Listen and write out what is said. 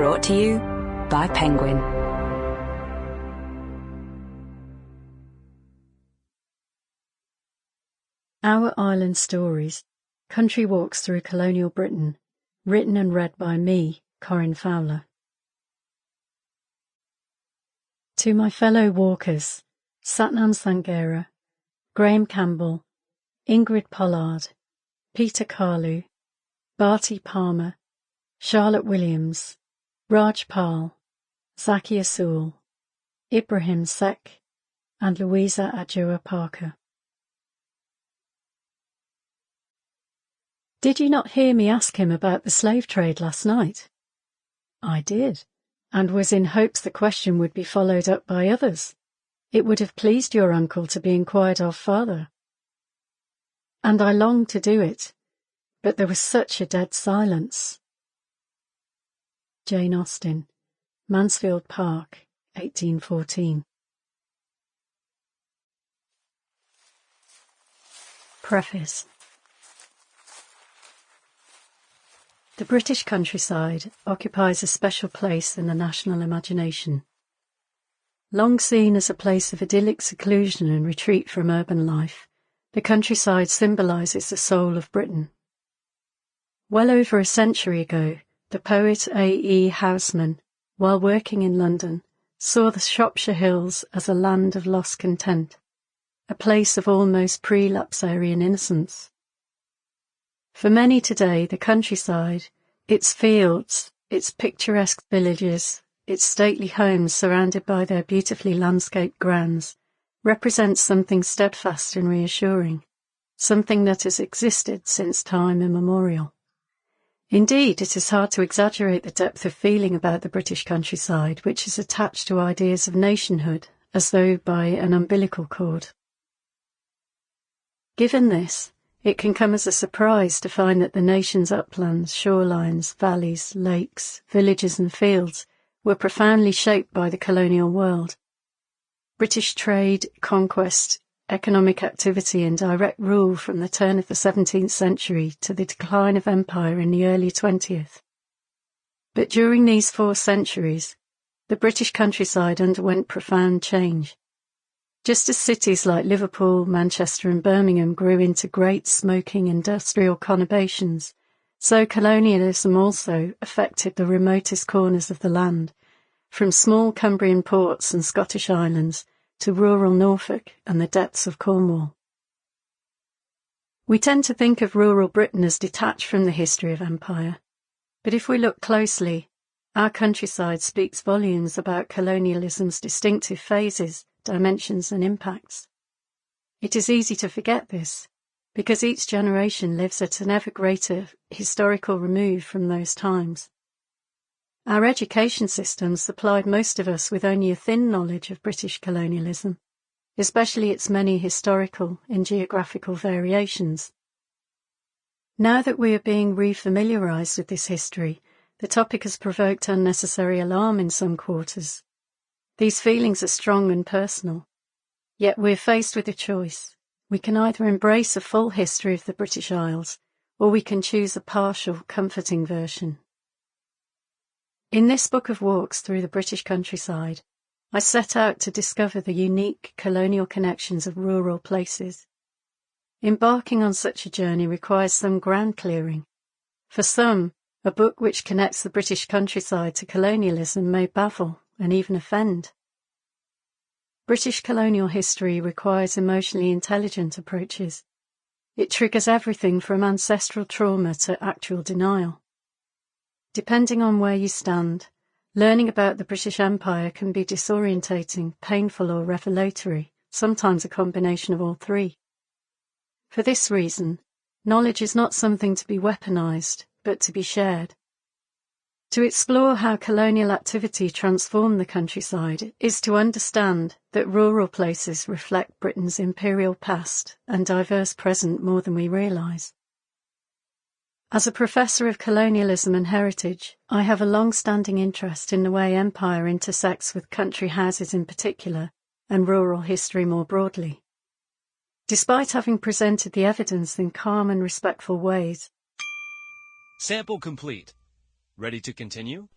Brought to you by Penguin. Our Island Stories, Country Walks Through Colonial Britain, written and read by me, Corinne Fowler. To my fellow walkers, Satnam Sanghera, Graham Campbell, Ingrid Pollard, Peter Carlu, Barty Palmer, Charlotte Williams, Raj Pal, Zaki Asul, Ibrahim Sek, and Louisa Adjua Parker. Did you not hear me ask him about the slave trade last night? I did, and was in hopes the question would be followed up by others. It would have pleased your uncle to be inquired of farther. And I longed to do it, but there was such a dead silence. Jane Austen, Mansfield Park, 1814. Preface. The British countryside occupies a special place in the national imagination. Long seen as a place of idyllic seclusion and retreat from urban life, the countryside symbolises the soul of Britain. Well over a century ago, the poet A.E. Housman, while working in London, saw the Shropshire Hills as a land of lost content, a place of almost pre-lapsarian innocence. For many today, the countryside, its fields, its picturesque villages, its stately homes surrounded by their beautifully landscaped grounds, represents something steadfast and reassuring, something that has existed since time immemorial. Indeed, it is hard to exaggerate the depth of feeling about the British countryside, which is attached to ideas of nationhood, as though by an umbilical cord. Given this, it can come as a surprise to find that the nation's uplands, shorelines, valleys, lakes, villages and fields were profoundly shaped by the colonial world. British trade, conquest, economic activity and direct rule from the turn of the 17th century to the decline of empire in the early 20th. But during these 4 centuries, the British countryside underwent profound change. Just as cities like Liverpool, Manchester and Birmingham grew into great smoking industrial conurbations, so colonialism also affected the remotest corners of the land, from small Cumbrian ports and Scottish islands to rural Norfolk and the depths of Cornwall. We tend to think of rural Britain as detached from the history of empire, but if we look closely, our countryside speaks volumes about colonialism's distinctive phases, dimensions and impacts. It is easy to forget this, because each generation lives at an ever greater historical remove from those times. Our education system supplied most of us with only a thin knowledge of British colonialism, especially its many historical and geographical variations. Now that we are being refamiliarised with this history, the topic has provoked unnecessary alarm in some quarters. These feelings are strong and personal, yet we're faced with a choice. We can either embrace a full history of the British Isles, or we can choose a partial, comforting version. In this book of walks through the British countryside, I set out to discover the unique colonial connections of rural places. Embarking on such a journey requires some ground clearing. For some, a book which connects the British countryside to colonialism may baffle and even offend. British colonial history requires emotionally intelligent approaches. It triggers everything from ancestral trauma to actual denial. Depending on where you stand, learning about the British Empire can be disorientating, painful or revelatory, sometimes a combination of all three. For this reason, knowledge is not something to be weaponized, but to be shared. To explore how colonial activity transformed the countryside is to understand that rural places reflect Britain's imperial past and diverse present more than we realise. As a professor of colonialism and heritage, I have a long-standing interest in the way empire intersects with country houses in particular, and rural history more broadly. Despite having presented the evidence in calm and respectful ways. Sample complete. Ready to continue?